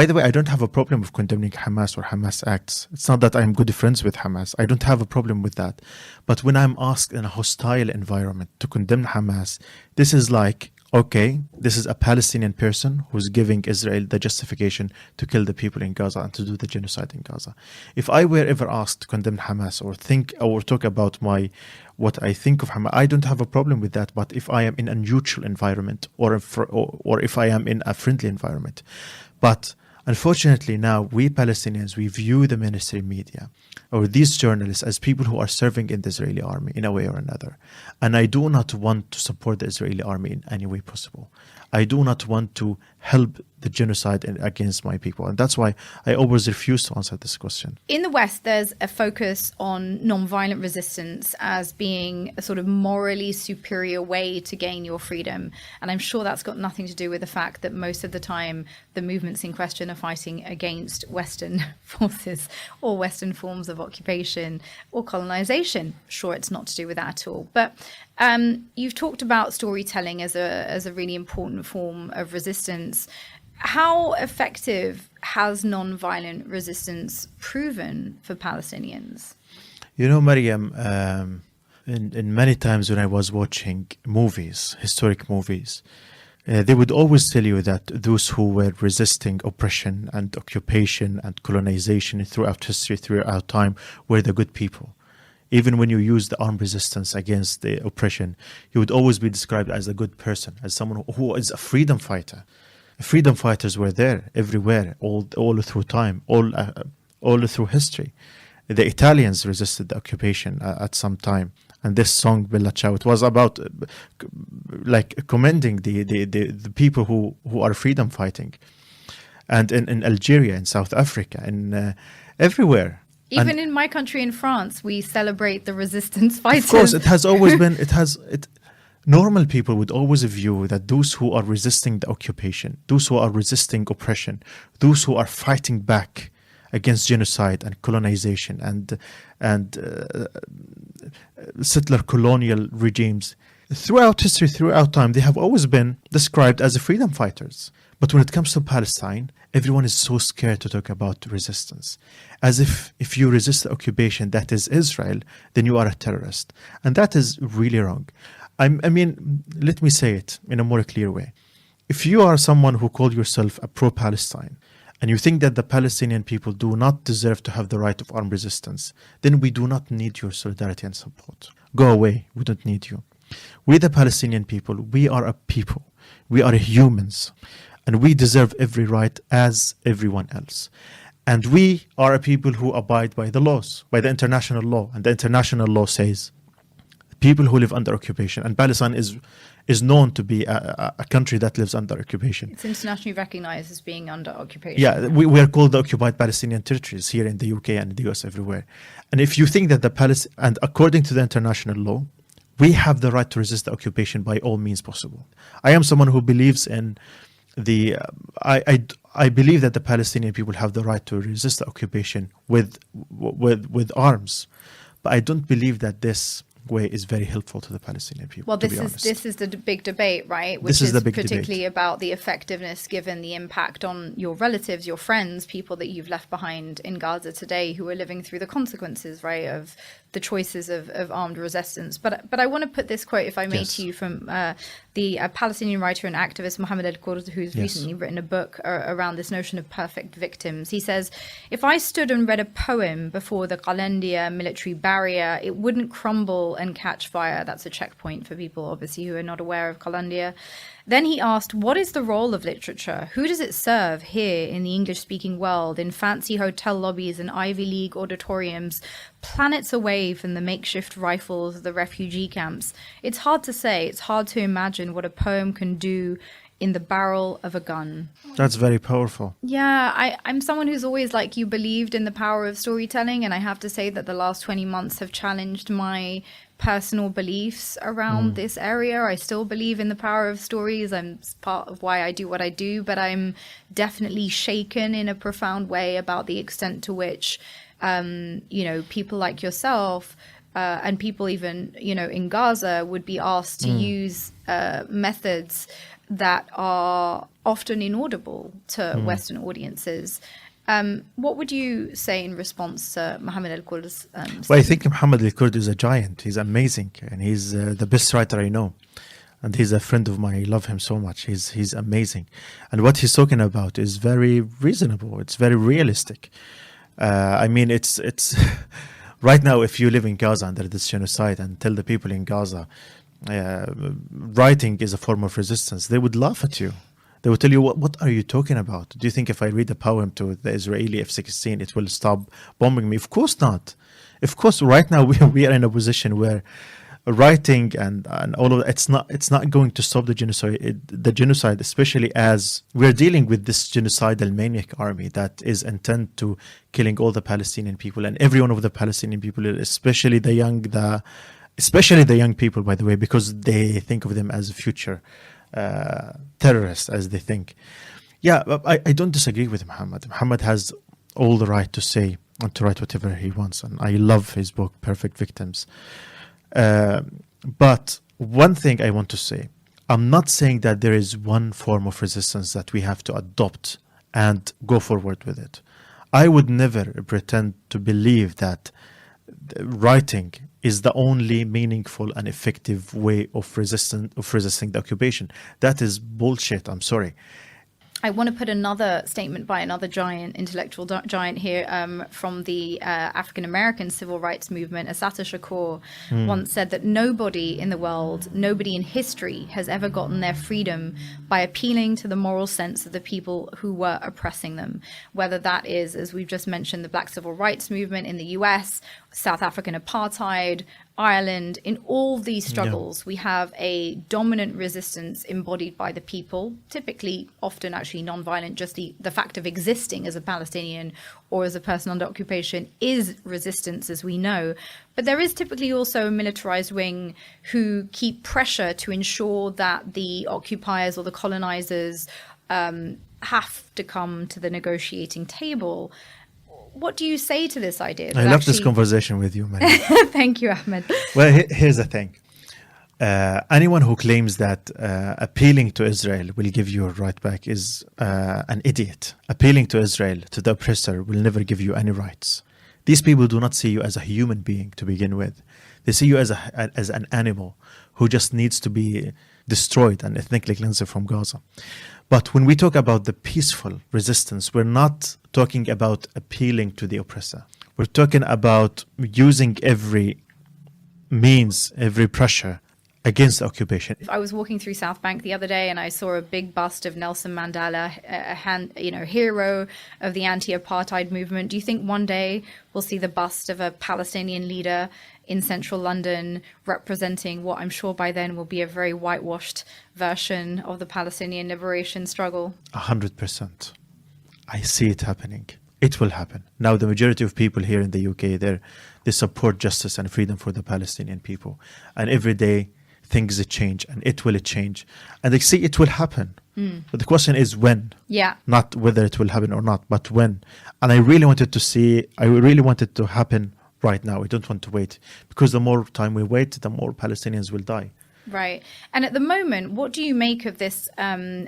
the way, I don't have a problem with condemning Hamas or Hamas acts. It's not that I'm good friends with Hamas. I don't have a problem with that. But when I'm asked in a hostile environment to condemn Hamas, this is like, okay, this is a Palestinian person who's giving Israel the justification to kill the people in Gaza and to do the genocide in Gaza. If I were ever asked to condemn Hamas or talk about what I think of Hamas, I don't have a problem with that. But if I am in a neutral environment or if I am in a friendly environment. But unfortunately now, we Palestinians, we view the mainstream media or these journalists as people who are serving in the Israeli army in a way or another. And I do not want to support the Israeli army in any way possible. I do not want to help the genocide against my people. And that's why I always refuse to answer this question. In the West, there's a focus on non-violent resistance as being a sort of morally superior way to gain your freedom. And I'm sure that's got nothing to do with the fact that most of the time the movements in question are fighting against Western forces or Western forms of occupation or colonization. Sure, it's not to do with that at all. But you've talked about storytelling as a really important form of resistance. How effective has non-violent resistance proven for Palestinians? You know, Mariam, in many times when I was watching movies, historic movies, they would always tell you that those who were resisting oppression and occupation and colonization throughout history, throughout time, were the good people. Even when you use the armed resistance against the oppression, you would always be described as a good person, as someone who is a freedom fighter. Freedom fighters were there everywhere, all through time, all through history. The Italians resisted the occupation at some time, and this song Bella Ciao, it was about like commending the people who are freedom fighting, and in Algeria, in South Africa, and everywhere. Even in my country, in France, we celebrate the resistance fighters. Of course, it has always been. Normal people would always view that those who are resisting the occupation, those who are resisting oppression, those who are fighting back against genocide and colonization and settler colonial regimes, throughout history, throughout time, they have always been described as freedom fighters. But when it comes to Palestine, everyone is so scared to talk about resistance. As if you resist the occupation that is Israel, then you are a terrorist. And that is really wrong. I mean, let me say it in a more clear way. If you are someone who calls yourself a pro-Palestine, and you think that the Palestinian people do not deserve to have the right of armed resistance, then we do not need your solidarity and support. Go away. We don't need you. We, the Palestinian people, we are a people. We are humans. And we deserve every right as everyone else. And we are a people who abide by the laws, by the international law. And the international law says people who live under occupation, and Palestine is known to be a country that lives under occupation. It's internationally recognized as being under occupation. Yeah, we are called the occupied Palestinian territories here in the UK and the US, everywhere. And if you think that and according to the international law, we have the right to resist the occupation by all means possible. I am someone who believes in I believe that the Palestinian people have the right to resist the occupation with arms, but I don't believe that this way is very helpful to the Palestinian people. Well, this is the big debate, right? Which is particularly about the effectiveness given the impact on your relatives, your friends, people that you've left behind in Gaza today who are living through the consequences, right, of the choices of armed resistance. But I want to put this quote, if I may, to you from the Palestinian writer and activist Mohammed Al-Kurd, who's recently written a book around this notion of perfect victims. He says, "If I stood and read a poem before the Qalandia military barrier, it wouldn't crumble and catch fire." That's a checkpoint for people, obviously, who are not aware of Qalandia. Then he asked, what is the role of literature? Who does it serve here in the English-speaking world, in fancy hotel lobbies and Ivy League auditoriums, planets away from the makeshift rifles of the refugee camps? It's hard to say. It's hard to imagine what a poem can do in the barrel of a gun. That's very powerful. Yeah, I'm someone who's always, like you, believed in the power of storytelling, and I have to say that the last 20 months have challenged my personal beliefs around this area. I still believe in the power of stories. It's part of why I do what I do, but I'm definitely shaken in a profound way about the extent to which, people like yourself and people even, in Gaza would be asked to use methods that are often inaudible to Western audiences. What would you say in response to Mohammed Al-Kurd's Well, I think Mohammed Al-Kurd is a giant. He's amazing, and he's the best writer I know. And he's a friend of mine. I love him so much. He's amazing. And what he's talking about is very reasonable. It's very realistic. It's right now, if you live in Gaza under this genocide and tell the people in Gaza writing is a form of resistance, they would laugh at you. They will tell you, what are you talking about? Do you think if I read a poem to the Israeli F-16, it will stop bombing me? Of course not. Of course, right now we are in a position where writing and all of it's not going to stop the genocide, especially as we're dealing with this genocidal maniac army that is intent to killing all the Palestinian people and every one of the Palestinian people, especially the young people, by the way, because they think of them as future terrorists, as they think. Yeah, I don't disagree with Muhammad. Muhammad has all the right to say and to write whatever he wants, and I love his book, Perfect Victims. But one thing I want to say, I'm not saying that there is one form of resistance that we have to adopt and go forward with it. I would never pretend to believe that writing is the only meaningful and effective way of resisting the occupation. That is bullshit. I'm sorry. I want to put another statement by another intellectual giant here from the African-American civil rights movement. Assata Shakur once said that nobody in the world, nobody in history has ever gotten their freedom by appealing to the moral sense of the people who were oppressing them. Whether that is, as we've just mentioned, the Black civil rights movement in the US, South African apartheid, Ireland, in all these struggles, we have a dominant resistance embodied by the people, typically, often actually non-violent. Just the fact of existing as a Palestinian or as a person under occupation is resistance, as we know. But there is typically also a militarized wing who keep pressure to ensure that the occupiers or the colonizers have to come to the negotiating table. What do you say to this idea? I love this conversation with you, Maria. Thank you, Ahmed. Well, here's the thing. Anyone who claims that appealing to Israel will give you a right back is an idiot. Appealing to Israel, to the oppressor, will never give you any rights. These people do not see you as a human being to begin with. They see you as an animal who just needs to be destroyed and ethnically cleansed from Gaza. But when we talk about the peaceful resistance, we're not talking about appealing to the oppressor. We're talking about using every means, every pressure against the occupation. I was walking through South Bank the other day and I saw a big bust of Nelson Mandela, hero of the anti-apartheid movement. Do you think one day we'll see the bust of a Palestinian leader in central London representing what I'm sure by then will be a very whitewashed version of the Palestinian liberation struggle? 100%. I see it happening. It will happen. Now, the majority of people here in the UK, they support justice and freedom for the Palestinian people. And every day, things change, and it will change. And they see it will happen. But the question is when. Yeah. Not whether it will happen or not, but when. And I really want it to happen right now. I don't want to wait. Because the more time we wait, the more Palestinians will die. Right. And at the moment, what do you make of this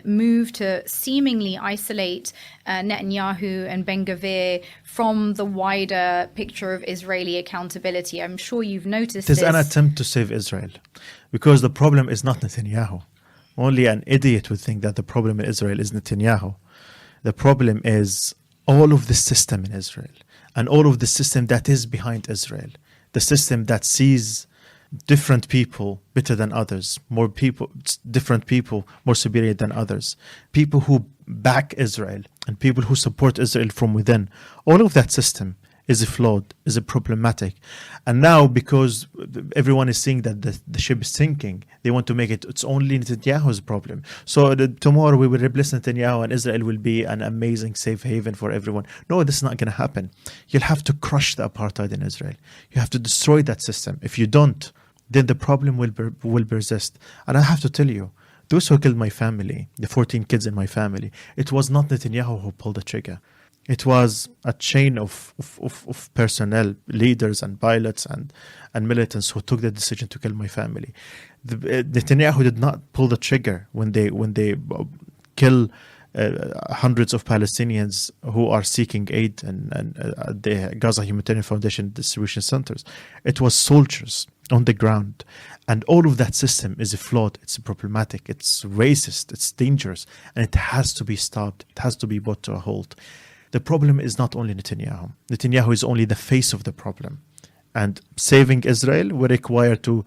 move to seemingly isolate Netanyahu and Ben Gvir from the wider picture of Israeli accountability? I'm sure you've noticed It is this. an attempt to save Israel. Because the problem is not Netanyahu. Only an idiot would think that the problem in Israel is Netanyahu. The problem is all of the system in Israel and all of the system that is behind Israel. The system that sees different people better than others, different people more superior than others, people who back Israel and people who support Israel from within. All of that system is flawed, is problematic. And now, because everyone is seeing that the ship is sinking, they want to make it's only Netanyahu's problem. So tomorrow we will replace Netanyahu and Israel will be an amazing safe haven for everyone. No, this is not going to happen. You'll have to crush the apartheid in Israel. You have to destroy that system. If you don't, then the problem will persist. And I have to tell you, those who killed my family, the 14 kids in my family, it was not Netanyahu who pulled the trigger. It was a chain of personnel, leaders and pilots and militants who took the decision to kill my family. Netanyahu did not pull the trigger when they kill hundreds of Palestinians who are seeking aid and the Gaza Humanitarian Foundation distribution centers. It was soldiers on the ground. And all of that system is flawed, it's problematic, it's racist, it's dangerous, and it has to be stopped. It has to be brought to a halt. The problem is not only Netanyahu. Netanyahu is only the face of the problem. And saving Israel will require to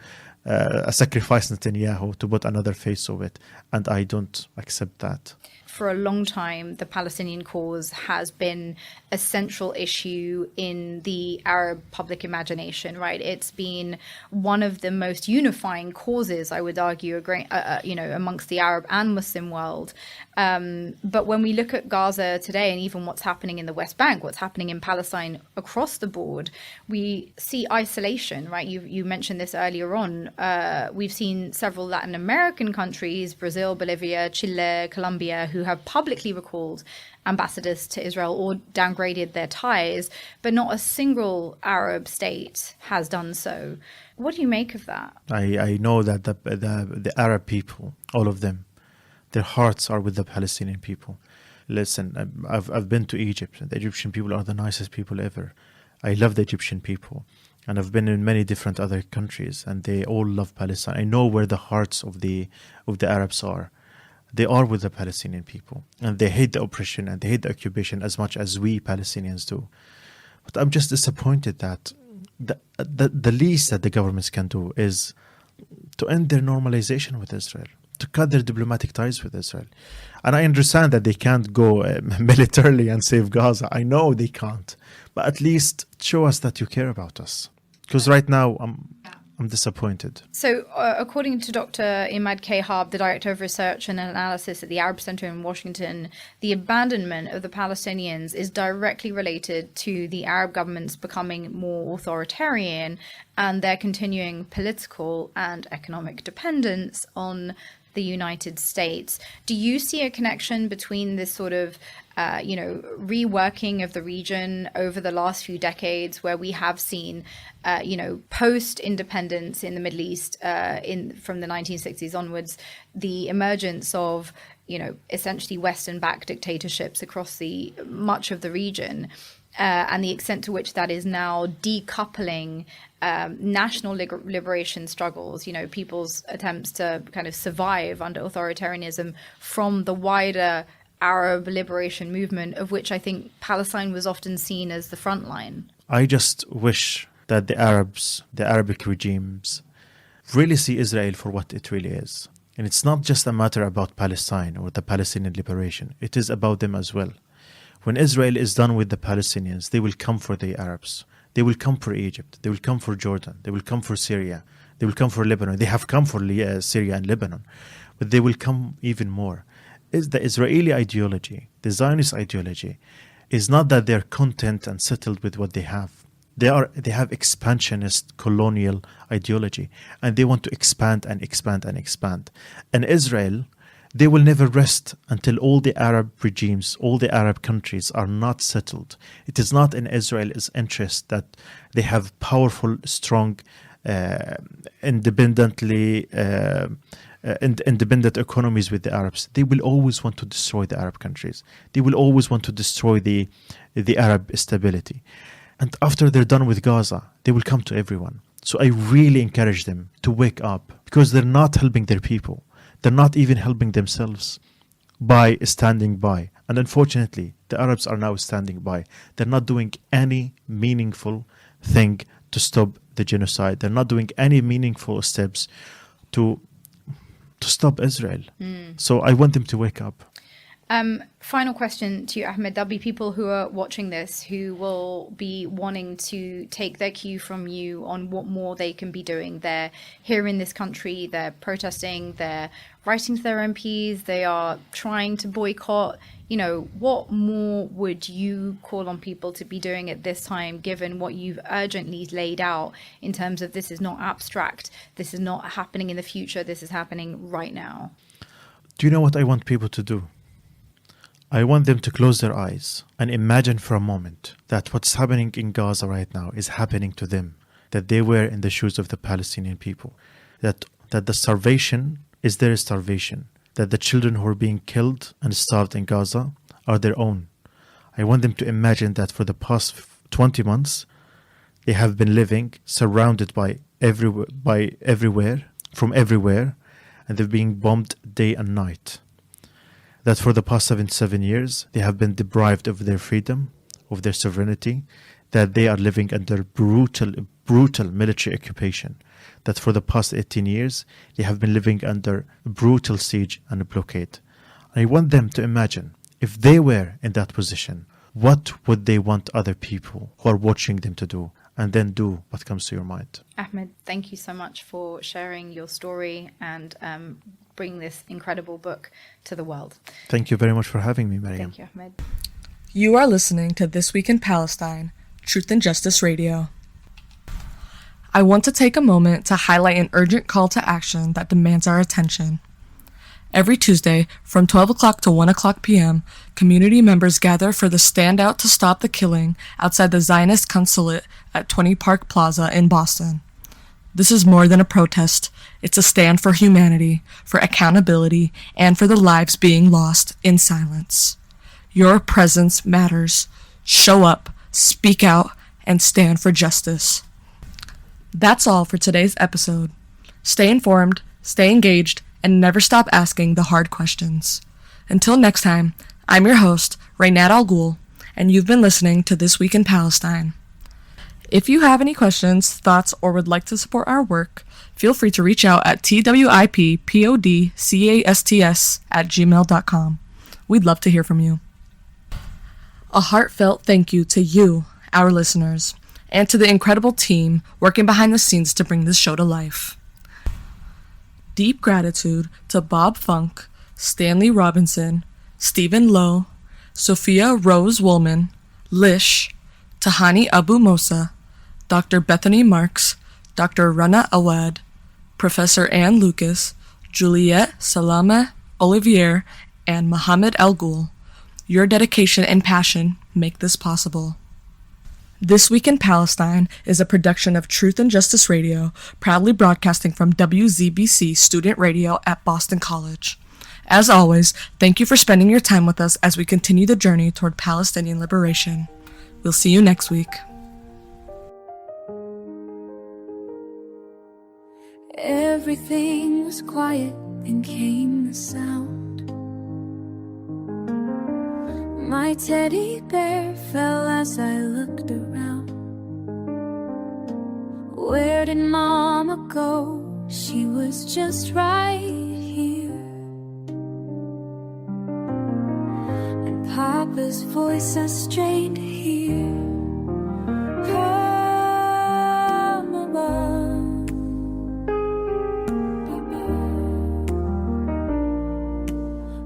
sacrifice Netanyahu to put another face of it. And I don't accept that. For a long time, the Palestinian cause has been a central issue in the Arab public imagination, right? It's been one of the most unifying causes, I would argue, amongst the Arab and Muslim world. But when we look at Gaza today and even what's happening in the West Bank, what's happening in Palestine across the board, we see isolation, right? You mentioned this earlier on. We've seen several Latin American countries, Brazil, Bolivia, Chile, Colombia, who have publicly recalled ambassadors to Israel or downgraded their ties, but not a single Arab state has done so. What do you make of that? I know that the Arab people, all of them, their hearts are with the Palestinian people. Listen, I've been to Egypt. The Egyptian people are the nicest people ever. I love the Egyptian people. And I've been in many different other countries, and they all love Palestine. I know where the hearts of the Arabs are. They are with the Palestinian people, and they hate the oppression and they hate the occupation as much as we Palestinians do. But I'm just disappointed that the least that the governments can do is to end their normalization with Israel, to cut their diplomatic ties with Israel. And I understand that they can't go militarily and save Gaza. I know they can't, but at least show us that you care about us. Because right now I'm disappointed. So, according to Dr. Imad Kehab, the Director of Research and Analysis at the Arab Center in Washington, the abandonment of the Palestinians is directly related to the Arab governments becoming more authoritarian and their continuing political and economic dependence on the United States. Do you see a connection between this sort of reworking of the region over the last few decades, where we have seen, post-independence in the Middle East, from the 1960s onwards, the emergence of, essentially Western-backed dictatorships across much of the region, and the extent to which that is now decoupling national liberation struggles, people's attempts to kind of survive under authoritarianism from the wider Arab liberation movement, of which I think Palestine was often seen as the front line. I just wish that the Arabs, the Arabic regimes, really see Israel for what it really is. And it's not just a matter about Palestine or the Palestinian liberation. It is about them as well. When Israel is done with the Palestinians, they will come for the Arabs. They will come for Egypt. They will come for Jordan. They will come for Syria. They will come for Lebanon. They have come for Syria and Lebanon. But they will come even more. Is the Israeli ideology, the Zionist ideology, is not that they're content and settled with what they have. They have expansionist colonial ideology, and they want to expand and expand and expand. And Israel, they will never rest until all the Arab regimes, all the Arab countries are not settled. It is not in Israel's interest that they have powerful, strong, independent economies with the Arabs. They will always want to destroy the Arab countries. They will always want to destroy the Arab stability. And after they're done with Gaza, they will come to everyone. So I really encourage them to wake up, because they're not helping their people. They're not even helping themselves by standing by. And unfortunately, the Arabs are now standing by. They're not doing any meaningful thing to stop the genocide. They're not doing any meaningful steps to stop Israel. So I want them to wake up. Final question to you, Ahmed. There'll be people who are watching this who will be wanting to take their cue from you on what more they can be doing. They're here in this country, they're protesting, they're writing to their MPs, they are trying to boycott. You know, what more would you call on people to be doing at this time, given what you've urgently laid out in terms of this is not abstract, this is not happening in the future, this is happening right now? Do you know what I want people to do? I want them to close their eyes and imagine for a moment that what's happening in Gaza right now is happening to them, that they were in the shoes of the Palestinian people, that the starvation is their starvation, that the children who are being killed and starved in Gaza are their own. I want them to imagine that for the past 20 months, they have been living surrounded by everywhere, from everywhere, and they're being bombed day and night. That for the past 77 years, they have been deprived of their freedom, of their sovereignty, that they are living under brutal military occupation, that for the past 18 years, they have been living under brutal siege and blockade. I want them to imagine, if they were in that position, what would they want other people who are watching them to do? And then do what comes to your mind. Ahmed, thank you so much for sharing your story and bring this incredible book to the world. Thank you very much for having me, Mariam. Thank you, Ahmed. You are listening to This Week in Palestine, Truth and Justice Radio. I want to take a moment to highlight an urgent call to action that demands our attention. Every Tuesday, from 12 o'clock to 1 o'clock p.m., community members gather for the Stand Out to Stop the Killing outside the Zionist Consulate at 20 Park Plaza in Boston. This is more than a protest. It's a stand for humanity, for accountability, and for the lives being lost in silence. Your presence matters. Show up, speak out, and stand for justice. That's all for today's episode. Stay informed, stay engaged, and never stop asking the hard questions. Until next time, I'm your host, Ahmed Alnaouq, and you've been listening to This Week in Palestine. If you have any questions, thoughts, or would like to support our work, feel free to reach out at TWIP-PODCASTS@gmail.com. We'd love to hear from you. A heartfelt thank you to you, our listeners, and to the incredible team working behind the scenes to bring this show to life. Deep gratitude to Bob Funk, Stanley Robinson, Stephen Lowe, Sophia Rose Woolman, Lish, Tahani Abu Mosa, Dr. Bethany Marks, Dr. Rana Awad, Professor Ann Lucas, Juliette Salama Olivier, and Mohammed El Ghul. Your dedication and passion make this possible. This Week in Palestine is a production of Truth and Justice Radio, proudly broadcasting from WZBC Student Radio at Boston College. As always, thank you for spending your time with us as we continue the journey toward Palestinian liberation. We'll see you next week. Everything was quiet, then came the sound. My teddy bear fell as I looked around. Where did Mama go? She was just right here. And Papa's voice I strained to hear.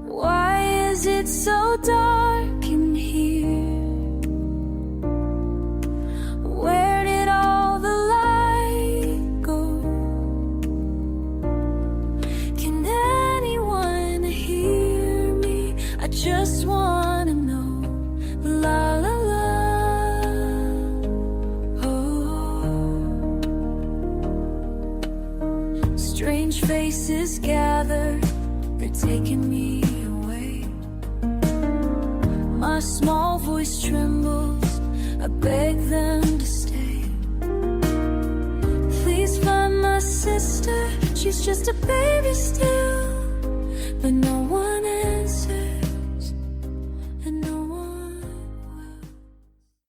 Why is it so dark in here? Where did all the light go? Can anyone hear me? I just wanna know. La la la. Oh. Strange faces gather, they're taking me away. My small voice trembles, I beg them to stay. Please find my sister, she's just a baby still.